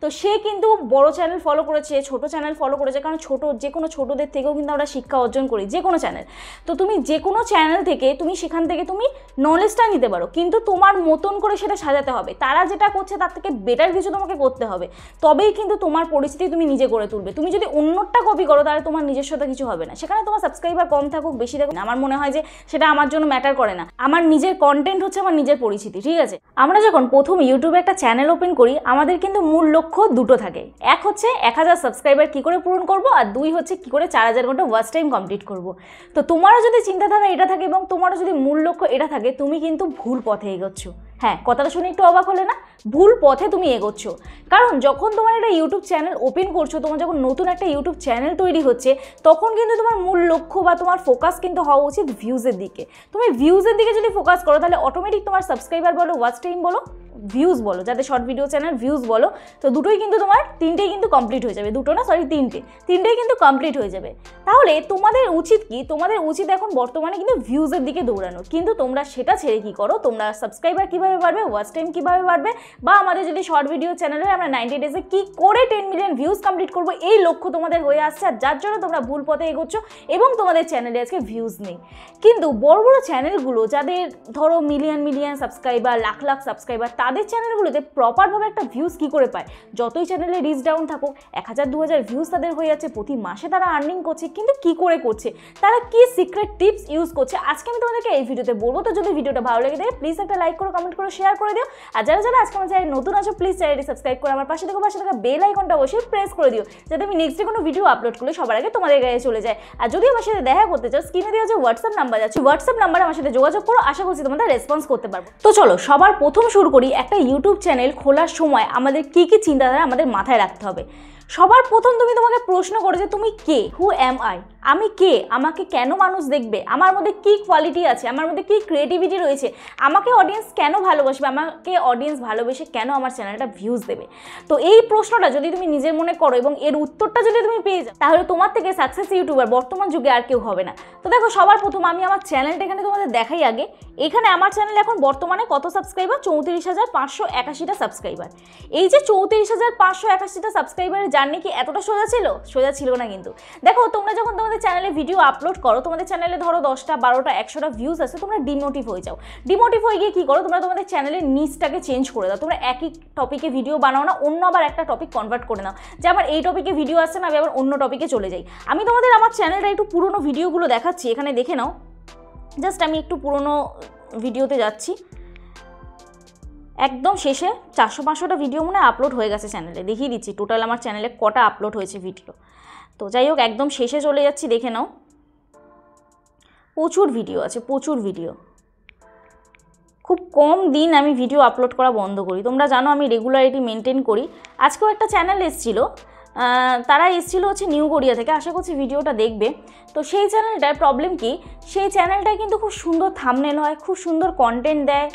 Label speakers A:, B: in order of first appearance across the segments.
A: তো সে কিন্তু বড় চ্যানেল ফলো করেছে, ছোট চ্যানেল ফলো করেছে, কারণ যে কোনো ছোটোদের থেকেও কিন্তু আমরা শিক্ষা অর্জন করি, যে কোনো চ্যানেল। তো তুমি যে কোনো চ্যানেল থেকে তুমি সেখান থেকে তুমি নলেজটা নিতে পারো, কিন্তু তোমার মতন করে সেটা সাজাতে হবে। তারা যেটা করছে তার থেকে বেটার কিছু তোমাকে করতে হবে, তবেই কিন্তু তোমার পরিস্থিতি তুমি নিজে করে তুলবে। তুমি যদি অন্যটা কপি করো তাহলে তোমার নিজস্বতা কিছু হবে না। সেখানে তোমার সাবস্ক্রাইবার কম থাকুক বেশি থাকুক আমার মনে হয় যে সেটা আমার জন্য ম্যাটার করে না। আমার নিজের কন্টেন্ট হচ্ছে আমার নিজের পরিচিতি, ঠিক আছে? আমরা যখন প্রথম ইউটিউবে একটা চ্যানেল ওপেন করি আমাদের কিন্তু মূল লক্ষ্য দুটো থাকে। এক হচ্ছে 1000 সাবস্ক্রাইবার কী করে পূরণ করবো, আর দুই হচ্ছে কী করে 4000 ঘন্টা ওয়াচ টাইম কমপ্লিট করবো। তো তোমারও যদি চিন্তাধারা এটা থাকে এবং তোমারও যদি মূল লক্ষ্য এটা থাকে, তুমি কিন্তু ভুল পথে এগোচ্ছ। হ্যাঁ, কথাটা শুনে একটু অবাক হলে না? ভুল পথে তুমি এগোচ্ছ। কারণ যখন তোমার একটা ইউটিউব চ্যানেল ওপেন করছো, তোমার যখন নতুন একটা ইউটিউব চ্যানেল তৈরি হচ্ছে, তখন কিন্তু তোমার মূল লক্ষ্য বা তোমার ফোকাস কিন্তু হওয়া উচিত ভিউজের দিকে। তুমি ভিউজের দিকে যদি ফোকাস করো তাহলে অটোমেটিক তোমার সাবস্ক্রাইবার বলো, ওয়াচ টাইম বলো, ভিউজ বলো, যাতে শর্ট ভিডিও চ্যানেল ভিউজ বলো, তো দুটোই কিন্তু তোমার তিনটেই কিন্তু কমপ্লিট হয়ে যাবে। দুটো না, সরি, তিনটেই কিন্তু কমপ্লিট হয়ে যাবে। তাহলে তোমাদের উচিত কি? তোমাদের উচিত এখন বর্তমানে কিন্তু ভিউজের দিকে দৌড়ানো। কিন্তু তোমরা সেটা ছেড়ে কি করো, তোমরা সাবস্ক্রাইবার কীভাবে বাড়বে, ওয়াচ টাইম কীভাবে বাড়বে, বা আমাদের যদি শর্ট ভিডিও চ্যানেলে আমরা 90 ডেজে কী করে 10 মিলিয়ন ভিউজ কমপ্লিট করবো, এই লক্ষ্য তোমাদের হয়ে আসছে। আর যার জন্য তোমরা ভুল পথে এগোচ্ছ এবং তোমাদের চ্যানেলে আজকে ভিউজ নেই। কিন্তু বড় বড় চ্যানেলগুলো যাদের ধরো million subscriber, lakh lakh subscriber, তাদের চ্যানেলগুলোতে প্রপারভাবে একটা ভিউজ কী করে পায়? যতই চ্যানেলে রিচ ডাউন থাকুক, 1000-2000 ভিউজ তাদের হয়ে যাচ্ছে, প্রতি মাসে তারা আর্নিং করছে। কিন্তু কী করে করছে, তারা কি সিক্রেট টিপস ইউজ করছে, আজকে আমি তোমাদেরকে এই ভিডিওতে বলবো। তো যদি ভিডিওটা ভালো লেগে থাকে প্লিজ একটা লাইক করো, কমেন্ট করো, শেয়ার করে দিও। আর যারা আজকে আমার চ্যানেল নতুন আছো প্লিজ চ্যানেলটি সাবস্ক্রাইব করে আমার পাশে থাকা বেল আইকনটা অবশ্যই প্রেস করে দিও, যাতে আমি নেক্সট ডে কোনো ভিডিও আপলোড করলে সবার আগে তোমাদের কাছে চলে যায়। আর যদি আমার সাথে দেখা করতে চাও, স্ক্রিনে দেওয়া যে হোয়াটসঅ্যাপ নাম্বার আছে, হোয়াটসঅ্যাপ নাম্বারে আমার সাথে যোগাযোগ করো, আশা করছি তোমাদের রেসপন্স করতে পারবো। তো চলো সবার প্রথম শুরু করি। একটা ইউটিউব চ্যানেল খোলার সময় আমাদের কি চিন্তাধারা আমাদের মাথায় রাখতে হবে। সবার প্রথম তোমাকে প্রশ্ন করে যে তুমি কে, হু অ্যাম আই, আমি কে, আমাকে কেন মানুষ দেখবে, আমার মধ্যে কি কোয়ালিটি আছে, আমার মধ্যে কি ক্রিয়েটিভিটি রয়েছে, আমাকে অডিয়েন্স কেন ভালোবাসবে, আমাকে অডিয়েন্স ভালোবেসে কেন আমার চ্যানেলটা ভিউজ দেবে। তো এই প্রশ্নটা যদি তুমি নিজের মনে করো এবং এর উত্তরটা যদি তুমি পেয়ে যাও, তাহলে তোমার থেকে সাকসেস ইউটিউবার বর্তমান যুগে আর কেউ হবে না। তো দেখো সবার প্রথম আমি আমার চ্যানেলটা এখানে তোমাদের দেখাই আগে। এখানে আমার চ্যানেল এখন বর্তমানে কত সাবস্ক্রাইবার? 34,581টা সাবস্ক্রাইবার। এই যে 34,581টা সাবস্ক্রাইবারের জার্নি কি এতটা সোজা ছিল? সোজা ছিল না। কিন্তু দেখো তোমরা যখন তোমাদের চ্যানেলে ভিডিও আপলোড করো, তোমাদের চ্যানেলে ধরো 10টা 12টা 100টা ভিউজ আছে, তোমরা ডিমোটিভ হয়ে যাও। ডিমোটিভ হয়ে গিয়ে কী করো, তোমরা তোমাদের চ্যানেলের নিচটাকে চেঞ্জ করে দাও। তোমরা একই টপিকে ভিডিও বানাও না, অন্য আবার একটা টপিক কনভার্ট করে নাও, যে আমার এই টপিকে ভিডিও আসছে না, আমি আবার অন্য টপিকে চলে যাই। আমি তোমাদের আমার চ্যানেলটা একটু পুরোনো ভিডিওগুলো দেখাচ্ছি, এখানে দেখে নাও। জাস্ট আমি একটু পুরোনো ভিডিওতে যাচ্ছি। একদম শেষে 400-500টা ভিডিও মনে আপলোড হয়ে গেছে চ্যানেলে, দেখিয়ে দিচ্ছি টোটাল আমার চ্যানেলে কটা আপলোড হয়েছে ভিডিও। তো যাই হোক, একদম শেষে চলে যাচ্ছি, দেখে নাও। প্রচুর ভিডিও আছে, প্রচুর ভিডিও। খুব কম দিন আমি ভিডিও আপলোড করা বন্ধ করি। তোমরা জানো আমি রেগুলারিটি মেনটেন করি। আজকেও একটা চ্যানেল এসেছিলো, তারা এসেছিলো হচ্ছে নিউ কোরিয়া থেকে, আশা করছি ভিডিওটা দেখবে। তো সেই চ্যানেলটার প্রবলেম কি, সেই চ্যানেলটায় কিন্তু খুব সুন্দর থাম্বনেল হয়, খুব সুন্দর কন্টেন্ট দেয়,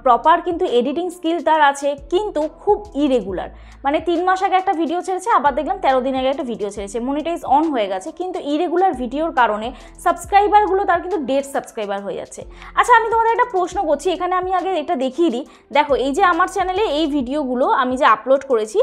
A: প্রপার কিন্তু এডিটিং স্কিল তার আছে, কিন্তু খুব ইরেগুলার। মানে 3 মাস আগে একটা ভিডিও ছেড়েছে, আবার দেখলাম 13 দিন আগে একটা ভিডিও ছেড়েছে, মনিটাইজ অন হয়ে গেছে, কিন্তু ইরেগুলার ভিডিওর কারণে সাবস্ক্রাইবারগুলো তার কিন্তু ডেড সাবস্ক্রাইবার হয়ে যাচ্ছে। আচ্ছা আমি তোমাদের একটা প্রশ্ন করছি, এখানে আমি আগে এটা দেখিয়ে দিই। দেখো এই যে আমার চ্যানেলে এই ভিডিওগুলো আমি যে আপলোড করেছি,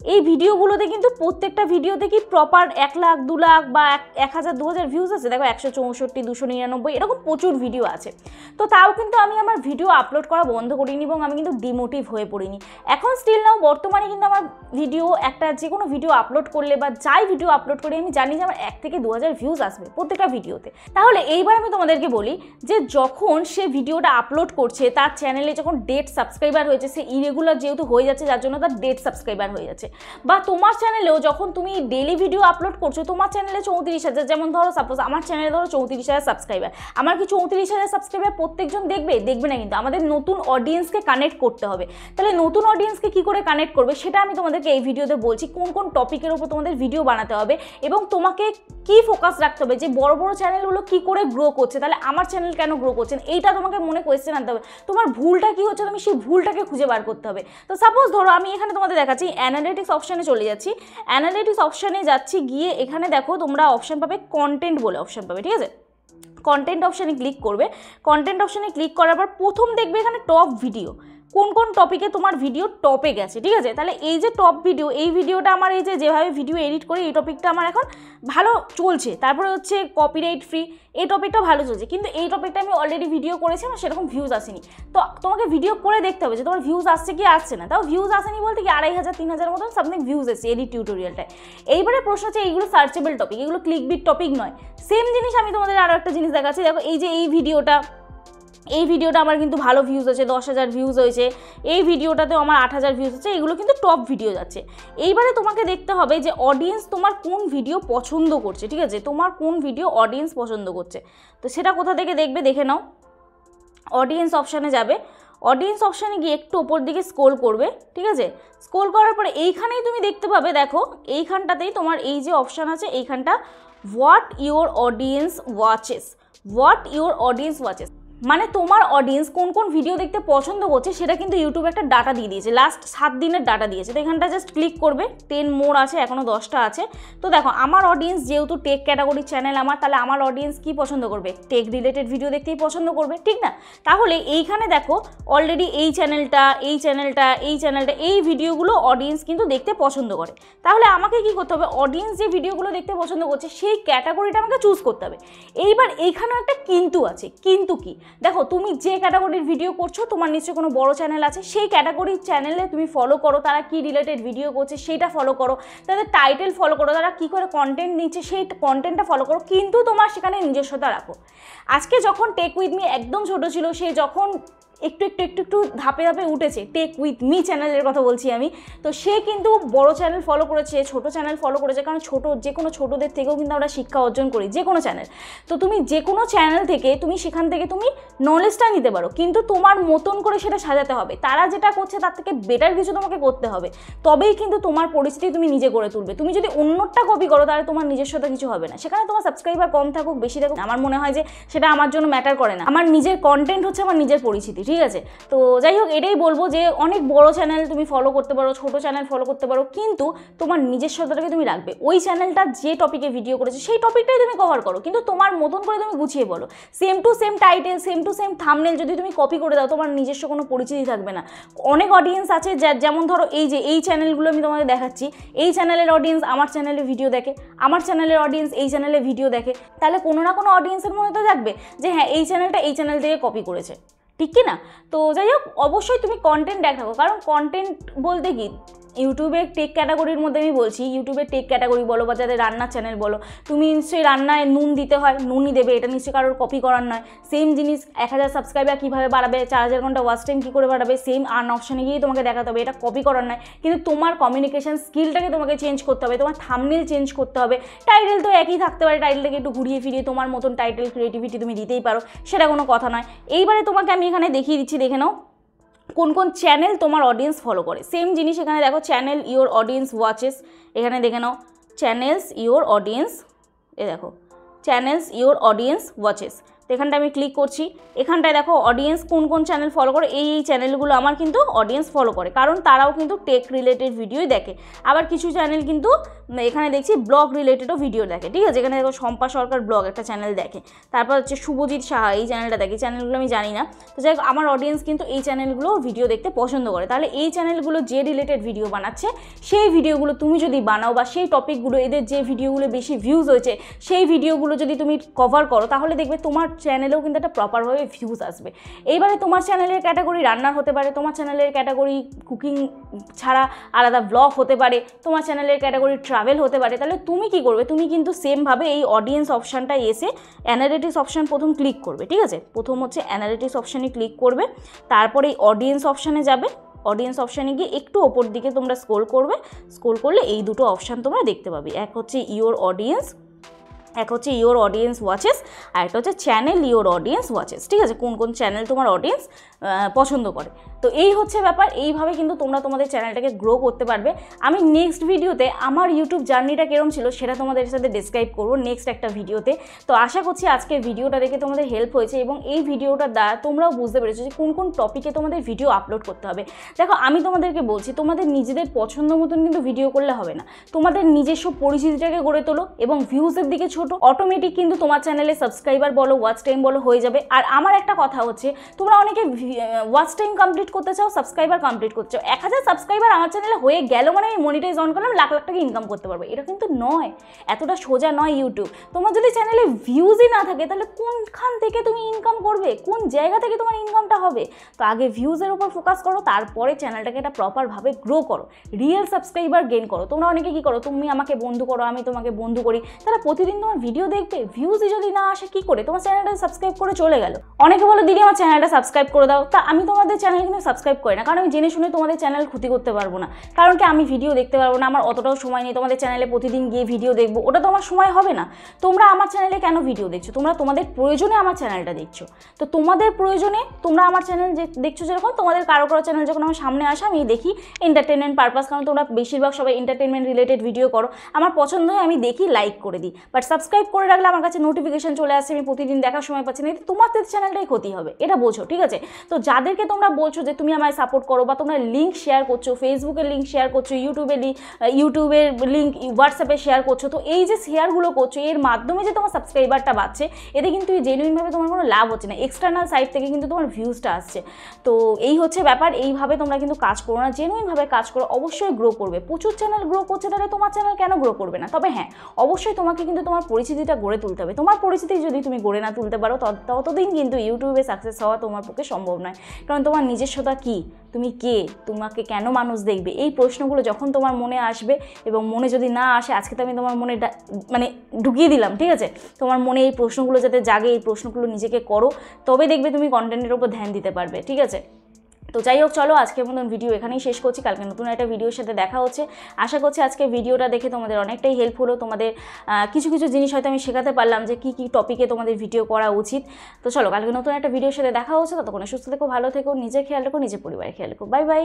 A: এই ভিডিওগুলোতে কিন্তু প্রত্যেকটা ভিডিওতে কি প্রপার 1 লাখ 2 লাখ বা 1000-2000 ভিউজ আছে। দেখো 164, 299 এরকম প্রচুর ভিডিও আছে। তো তাও কিন্তু আমি আমার ভিডিও আপলোড করা বন্ধ করিনি এবং আমি কিন্তু ডিমোটিভ হয়ে পড়িনি। এখন স্টিল নাও বর্তমানে কিন্তু আমার ভিডিও একটা যে কোনো ভিডিও আপলোড করলে বা যাই ভিডিও আপলোড করি, আমি জানি যে আমার 1 থেকে 2000 ভিউজ আসবে প্রত্যেকটা ভিডিওতে। তাহলে এইবার আমি তোমাদেরকে বলি যে যখন সে ভিডিওটা আপলোড করছে, তার চ্যানেলে যখন ডেড সাবস্ক্রাইবার হয়েছে, সে ইরেগুলার যেহেতু হয়ে যাচ্ছে, যার জন্য তার ডেড সাবস্ক্রাইবার হয়ে যাচ্ছে। বা তোমার চ্যানেলেও যখন তুমি ডেইলি ভিডিও আপলোড করছো, তোমার চ্যানেলে 34,000, যেমন ধরো সাপোজ আমার চ্যানেলে ধরো 34,000 সাবস্ক্রাইবার, আমার কি 34,000 সাবস্ক্রাইবার প্রত্যেকজন দেখবে? দেখবে না। কিন্তু আমাদের নতুন অডিয়েন্সকে কানেক্ট করতে হবে। তাহলে নতুন অডিয়েন্সকে কী করে কানেক্ট করবে সেটা আমি তোমাদেরকে এই ভিডিওতে বলছি, কোন কোন টপিকের উপর তোমাদের ভিডিও বানাতে হবে এবং তোমাকে কি ফোকাস রাখতে হবে, যে বড় বড় চ্যানেলগুলো কি করে গ্রো করছে, তাহলে আমার চ্যানেল কেন গ্রো করছেন, এইটা তোমাকে মনে কোয়েশ্চেন আনতে হবে। তোমার ভুলটা কি হচ্ছে, তুমি সেই ভুলটাকে খুঁজে বার করতে হবে। তো সাপোজ ধরো আমি এখানে তোমাদের দেখাচ্ছি, অ্যানালিটিক্স অপশানে চলে যাচ্ছি। অ্যানালিটিক্স অপশানে যাচ্ছি, গিয়ে এখানে দেখো তোমরা অপশান পাবে, কন্টেন্ট বলে অপশান পাবে, ঠিক আছে? কন্টেন্ট অপশানে ক্লিক করবে। কন্টেন্ট অপশানে ক্লিক করার পর প্রথম দেখবে এখানে টপ ভিডিও। কোন কোন টপিকে তোমার ভিডিও টপে গেছে, ঠিক আছে। তাহলে এই যে টপ ভিডিও, এই ভিডিওটা আমার এই যেভাবে ভিডিও এডিট করি এই টপিকটা আমার এখন ভালো চলছে। তারপরে হচ্ছে কপিরাইট ফ্রি, এই টপিকটা ভালো চলছে, কিন্তু এই টপিকটা আমি অলরেডি ভিডিও করেছি, আমার সেরকম ভিউজ আসেনি। তো তোমাকে ভিডিও করে দেখতে হবে যে তোমার ভিউজ আসছে কি আসছে না। তাও ভিউজ আসেনি বলতে কি 2500-3000 মতন সামথিং ভিউজ এসেছে এডিট টিউটোরিয়ালটায়। এইবারে প্রশ্ন হচ্ছে এইগুলো সার্চেবল টপিক, এগুলো ক্লিকবিট টপিক নয়। সেম জিনিস আমি তোমাদের আরও একটা জিনিস দেখাচ্ছি। দেখো এই যে এই ভিডিওটা আমার কিন্তু ভালো ভিউজ হয়েছে, 10,000 ভিউজ হয়েছে। এই ভিডিওটাতেও আমার 8,000 ভিউজ হচ্ছে। এগুলো কিন্তু টপ ভিডিও যাচ্ছে। এইবারে তোমাকে দেখতে হবে যে অডিয়েন্স তোমার কোন ভিডিও পছন্দ করছে, ঠিক আছে। তোমার কোন ভিডিও অডিয়েন্স পছন্দ করছে, তো সেটা কোথা থেকে দেখবে দেখে নাও। অডিয়েন্স অপশানে যাবে, অডিয়েন্স অপশানে গিয়ে একটু ওপর দিকে স্ক্রল করবে, ঠিক আছে। স্ক্রল করার পরে এইখানেই তুমি দেখতে পাবে, দেখো এইখানটাতেই তোমার এই যে অপশান আছে, এইখানটা what your audience watches, what your audience watches, মানে তোমার অডিয়েন্স কোন কোন ভিডিও দেখতে পছন্দ করছে সেটা কিন্তু ইউটিউব একটা ডাটা দিয়ে দিয়েছে, লাস্ট 7 দিনের ডাটা দিয়েছে। তো এখানটা জাস্ট ক্লিক করবে, 10 মোর আছে, এখনও 10টা আছে। তো দেখো আমার অডিয়েন্স যেহেতু টেক ক্যাটাগরির চ্যানেল আমার, তাহলে আমার অডিয়েন্স কি পছন্দ করবে, টেক রিলেটেড ভিডিও দেখতেই পছন্দ করবে, ঠিক না। তাহলে এইখানে দেখো অলরেডি এই চ্যানেলটা এই ভিডিওগুলো অডিয়েন্স কিন্তু দেখতে পছন্দ করে। তাহলে আমাকে কি করতে হবে, অডিয়েন্স যে ভিডিওগুলো দেখতে পছন্দ করছে সেই ক্যাটাগরিটা আমাকে চুজ করতে হবে। এইবার এইখানেও একটা কিন্তু আছে, কিন্তু কি, দেখো তুমি যে ক্যাটাগরির ভিডিও করছো তোমার নিশ্চয়ই কোনো বড় চ্যানেল আছে, সেই ক্যাটাগরির চ্যানেলে তুমি ফলো করো, তারা কি রিলেটেড ভিডিও করছে সেইটা ফলো করো, তাদের টাইটেল ফলো করো, তারা কী করে কন্টেন্ট নিচ্ছে সেই কন্টেন্টটা ফলো করো, কিন্তু তোমার সেখানে নিজস্বতা রাখো। আজকে যখন টেক উইথ মি একদম ছোটো ছিল, সে যখন একটু ধাপে ধাপে উঠেছে, টেক উইথ মি চ্যানেলের কথা বলছি আমি, তো সে কিন্তু বড় চ্যানেল ফলো করেছে, ছোট চ্যানেল ফলো করেছে, কারণ যে কোনো ছোটোদের থেকেও কিন্তু আমরা শিক্ষা অর্জন করি, যে কোনো চ্যানেল। তো তুমি যে কোনো চ্যানেল থেকে তুমি সেখান থেকে তুমি নলেজটা নিতে পারো, কিন্তু তোমার মতন করে সেটা সাজাতে হবে। তারা যেটা করছে তার থেকে বেটার কিছু তোমাকে করতে হবে, তবেই কিন্তু তোমার পরিস্থিতি তুমি নিজে গড়ে তুলবে। তুমি যদি অন্যটা কপি করো তাহলে তোমার নিজস্বতা কিছু হবে না। সেখানে তোমার সাবস্ক্রাইবার কম থাকুক বেশি থাকুক আমার মনে হয় যে সেটা আমার জন্য ম্যাটার করে না। আমার নিজের কন্টেন্ট হচ্ছে আমার নিজের পরিচিতি, ঠিক আছে। তো যাই হোক, এটাই বলবো যে অনেক বড় চ্যানেল তুমি ফলো করতে পারো, ছোট চ্যানেল ফলো করতে পারো, কিন্তু তোমার নিজস্বতাটাকে তুমি রাখবে। ওই চ্যানেলটা যে টপিকে ভিডিও করেছে সেই টপিকটাই তুমি কভার করো, কিন্তু তোমার মতন করে তুমি গুছিয়ে বলো। Same to same title, same to same thumbnail যদি তুমি কপি করে দাও তোমার নিজস্ব কোনো পরিচিতি থাকবে না। অনেক অডিয়েন্স আছে যেমন ধরো এই চ্যানেলগুলো আমি তোমাদের দেখাচ্ছি, এই চ্যানেলের অডিয়েন্স আমার চ্যানেলে ভিডিও দেখে, আমার চ্যানেলের অডিয়েন্স এই চ্যানেলে ভিডিও দেখে, তাহলে কোনো না কোনো অডিয়েন্সের মধ্যে তো থাকবে যে হ্যাঁ এই চ্যানেলটা এই চ্যানেল থেকে কপি করেছে, ঠিক কি না। তো যাই হোক, অবশ্যই তুমি কন্টেন্ট দেখাবো, কারণ কন্টেন্ট বলতে কি ইউটিউবের টেক ক্যাটাগরির মধ্যে আমি বলছি, ইউটিউবের টেক ক্যাটাগরি বলো বা যাদের রান্নার চ্যানেল বলো, তুমি নিশ্চয়ই রান্নায় নুন দিতে হয়, নুনই দেবে, এটা নিশ্চয়ই কারোর কপি করার নয়। সেম জিনিস 1000 সাবস্ক্রাইবার কীভাবে বাড়াবে, 4000 ঘন্টা ওয়াচ টাইম কী করে বাড়াবে, সেম আর্ন অপশানে গিয়েই তোমাকে দেখাতে হবে, এটা কপি করার নয়। কিন্তু তোমার কমিউনিকেশন স্কিলটাকে তোমাকে চেঞ্জ করতে হবে, তোমার থাম্বনেল চেঞ্জ করতে হবে। টাইটেল তো একই থাকতে পারে, টাইটেলটাকে একটু ঘুরিয়ে ফিরিয়ে তোমার মতন টাইটেল ক্রিয়েটিভিটি তুমি দিতেই পারো, সেটা কোনো কথা নয়। এইবারে তোমাকে আমি এখানে দেখিয়ে দিচ্ছি, দেখে নাও কোন কোন চ্যানেল তোমার অডিয়েন্স ফলো করে। সেম জিনিস এখানে দেখো, চ্যানেল ইওর অডিয়েন্স ওয়াচেস, এখানে দেখে নাও চ্যানেলস ইওর অডিয়েন্স, এ দেখো চ্যানেলস ইওর অডিয়েন্স ওয়াচেস। তো এখানটা আমি ক্লিক করছি, এখানটায় দেখো অডিয়েন্স কোন কোন চ্যানেল ফলো করে, এই চ্যানেলগুলো আমার কিন্তু অডিয়েন্স ফলো করে, কারণ তারাও কিন্তু টেক রিলেটেড ভিডিওই দেখে। আবার কিছু চ্যানেল কিন্তু এখানে দেখছি ব্লগ রিলেটেডও ভিডিও দেখে, ঠিক আছে। এখানে দেখো শম্পা সরকার ব্লগ একটা চ্যানেল দেখে, তারপর হচ্ছে শুভজিৎ সাহা এই চ্যানেলটা দেখে, চ্যানেলগুলো আমি জানি না। তো যাই হোক, আমার অডিয়েন্স কিন্তু এই চ্যানেলগুলো ভিডিও দেখতে পছন্দ করে। তাহলে এই চ্যানেলগুলো যে রিলেটেড ভিডিও বানাচ্ছে সেই ভিডিওগুলো তুমি যদি বানাও, বা সেই টপিকগুলো এদের যে ভিডিওগুলো বেশি ভিউজ হয়েছে সেই ভিডিওগুলো যদি তুমি কভার করো, তাহলে দেখবে তোমার চ্যানেলেও কিন্তু একটা প্রপারভাবে ভিউজ আসবে। এইবারে তোমার চ্যানেলের ক্যাটাগরি রান্নার হতে পারে, তোমার চ্যানেলের ক্যাটাগরি কুকিং ছাড়া আলাদা ব্লগ হতে পারে, তোমার চ্যানেলের ক্যাটাগরি ট্রাভেল হতে পারে। তাহলে তুমি কি করবে, তুমি কিন্তু সেমভাবে এই অডিয়েন্স অপশানটায় এসে অ্যানালিটিক্স অপশান প্রথম ক্লিক করবে, ঠিক আছে। প্রথম হচ্ছে অ্যানালিটিক্স অপশানে ক্লিক করবে, তারপরে এই অডিয়েন্স অপশানে যাবে, অডিয়েন্স অপশানে গিয়ে একটু ওপর দিকে তোমরা স্ক্রল করবে, স্ক্রল করলে এই দুটো অপশান তোমরা দেখতে পাবে, এক হচ্ছে ইওর অডিয়েন্স, এক হচ্ছে ইওর অডিয়েন্স ওয়াচেস, আর একটা হচ্ছে চ্যানেল ইওর অডিয়েন্স ওয়াচেস, ঠিক আছে। কোন কোন চ্যানেল তোমার অডিয়েন্স পছন্দ করে। তো এই হচ্ছে ব্যাপার, এইভাবে কিন্তু তোমরা তোমাদের চ্যানেলটাকে গ্রো করতে পারবে। আমি নেক্সট ভিডিওতে আমার ইউটিউব জার্নিটা কীরকম ছিল সেটা তোমাদের সাথে ডেসক্রাইব করবো নেক্সট একটা ভিডিওতে। তো আশা করছি আজকের ভিডিওটা দেখে তোমাদের হেল্প হয়েছে, এবং এই ভিডিওটার দ্বারা তোমরাও বুঝতে পেরেছো যে কোন কোন টপিকে তোমাদের ভিডিও আপলোড করতে হবে। দেখো আমি তোমাদেরকে বলছি, তোমাদের নিজেদের পছন্দ মতন কিন্তু ভিডিও করলে হবে না, তোমাদের নিজস্ব পরিচিতিটাকে গড়ে তোলো এবং ভিউজের দিকে ছোট, অটোমেটিক কিন্তু তোমার চ্যানেলে সাবস্ক্রাইবার বলো, ওয়াচ টাইম বলো হয়ে যাবে। আর আমার একটা কথা হচ্ছে, তোমরা অনেকে ওয়াচ টাইম কমপ্লিট করতে চাও, সাবস্ক্রাইবার কমপ্লিট করতে চাও। 1000 সাবস্ক্রাইবার আমার চ্যানেলে হয়ে গেল মানে আমি মনিটাইজ অন করলাম, লাখ লাখ টাকা ইনকাম করতে পারবো, এটা কিন্তু নয়, এতটা সোজা নয় ইউটিউব। তোমার যদি চ্যানেলে ভিউজই না থাকে তাহলে কোনখান থেকে তুমি ইনকাম করবে, কোন জায়গা থেকে তোমার ইনকামটা হবে? তো আগে ভিউজের উপর ফোকাস করো, তারপরে চ্যানেলটাকে এটা প্রপারভাবে গ্রো করো, রিয়েল সাবস্ক্রাইবার গেইন করো। তোমরা অনেকে কী করো, তুমি আমাকে বন্ধু করো, আমি তোমাকে বন্ধু করি, তারা প্রতিদিন তোমার ভিডিও দেখবে, ভিউজই যদি না আসে কী করে? তোমার চ্যানেলটা সাবস্ক্রাইব করে চলে গেল। অনেকে বলো দিদি আমার চ্যানেলটা সাবস্ক্রাইব করে দাও, তা আমি তোমাদের চ্যানেল কিন্তু সাবস্ক্রাইব করি না, কারণ আমি জেনে শুনে তোমাদের চ্যানেল ক্ষতি করতে পারবো না। কারণ কি, আমি ভিডিও দেখতে পারবো না, আমার অতটাও সময় নেই তোমাদের চ্যানেলে প্রতিদিন গিয়ে ভিডিও দেখবো, ওটা তো আমার সময় হবে না। তোমরা আমার চ্যানেলে কেন ভিডিও দেখছো? তোমরা তোমাদের প্রয়োজনে আমার চ্যানেলটা দেখছো। তো তোমাদের প্রয়োজনে তোমরা আমার চ্যানেল যে দেখছো, যেরকম তোমাদের কারো কারো চ্যানেল যখন আমার সামনে আসে আমি দেখি এন্টারটেনমেন্ট পারপাস, কারণ তোমরা বেশিরভাগ সবাই এন্টারটেনমেন্ট রিলেটেড ভিডিও করো, আমার পছন্দ হয় আমি দেখি, লাইক করে দিই। বাট সাবস্ক্রাইব করে রাখলে আমার কাছে নোটিফিকেশন চলে আসছে, আমি প্রতিদিন দেখার সময় পাচ্ছি না, এতে তোমাদের চ্যানেলটাই ক্ষতি হবে, এটা বোঝো, ঠিক আছে? তো যাদেরকে তোমরা বলছো যে তুমি আমায় সাপোর্ট করো, বা তোমরা লিঙ্ক শেয়ার করছো, ফেসবুকের লিঙ্ক শেয়ার করছো, ইউটিউবের লিঙ্ক হোয়াটসঅ্যাপে শেয়ার করছো, তো এই যে শেয়ারগুলো করছো এর মাধ্যমে যে তোমার সাবস্ক্রাইবারটা বাড়ছে, এতে কিন্তু জেনুইনভাবে তোমার কোনো লাভ হচ্ছে না, এক্সটার্নাল সাইট থেকে কিন্তু তোমার ভিউজটা আসছে। তো এই হচ্ছে ব্যাপার, এইভাবে তোমরা কিন্তু কাজ করো না, জেনুইনভাবে কাজ করো, অবশ্যই গ্রো করবে। প্রচুর চ্যানেল গ্রো করছে, তাহলে তোমার চ্যানেল কেন গ্রো করবে না? তবে হ্যাঁ, অবশ্যই তোমাকে কিন্তু তোমার পরিচিতিটা গড়ে তুলতে হবে। তোমার পরিচিতি যদি তুমি গড়ে না তুলতে পারো, ততদিন কিন্তু ইউটিউবে সাকসেস হওয়া তোমার পক্ষে সম্ভব নয়। কারণ তোমার নিজস্বতা কী, তুমি কে, তোমাকে কেন মানুষ দেখবে, এই প্রশ্নগুলো যখন তোমার মনে আসবে, এবং মনে যদি না আসে, আজকে তো আমি তোমার মনে মানে ঢুকিয়ে দিলাম, ঠিক আছে? তোমার মনে এই প্রশ্নগুলো যাতে জাগে, এই প্রশ্নগুলো নিজেকে করো, তবে দেখবে তুমি কন্টেন্টের উপর ধ্যান দিতে পারবে, ঠিক আছে? তো যাই হোক, চলো আজকের মতন ভিডিও এখানেই শেষ করছি, কালকে নতুন একটা ভিডিওর সাথে দেখা হচ্ছে। আশা করছি আজকে ভিডিওটা দেখে তোমাদের অনেকটাই হেল্প হলো, তোমাদের কিছু কিছু জিনিস হয়তো আমি শেখাতে পারলাম যে কী কী টপিকে তোমাদের ভিডিও করা উচিত। তো চলো কালকে নতুন একটা ভিডিওর সাথে দেখা হচ্ছে, ততক্ষণে সুস্থ থেকো, ভালো থেকো, নিজের খেয়াল রাখো, নিজের পরিবারের খেয়াল রাখো। Bye bye.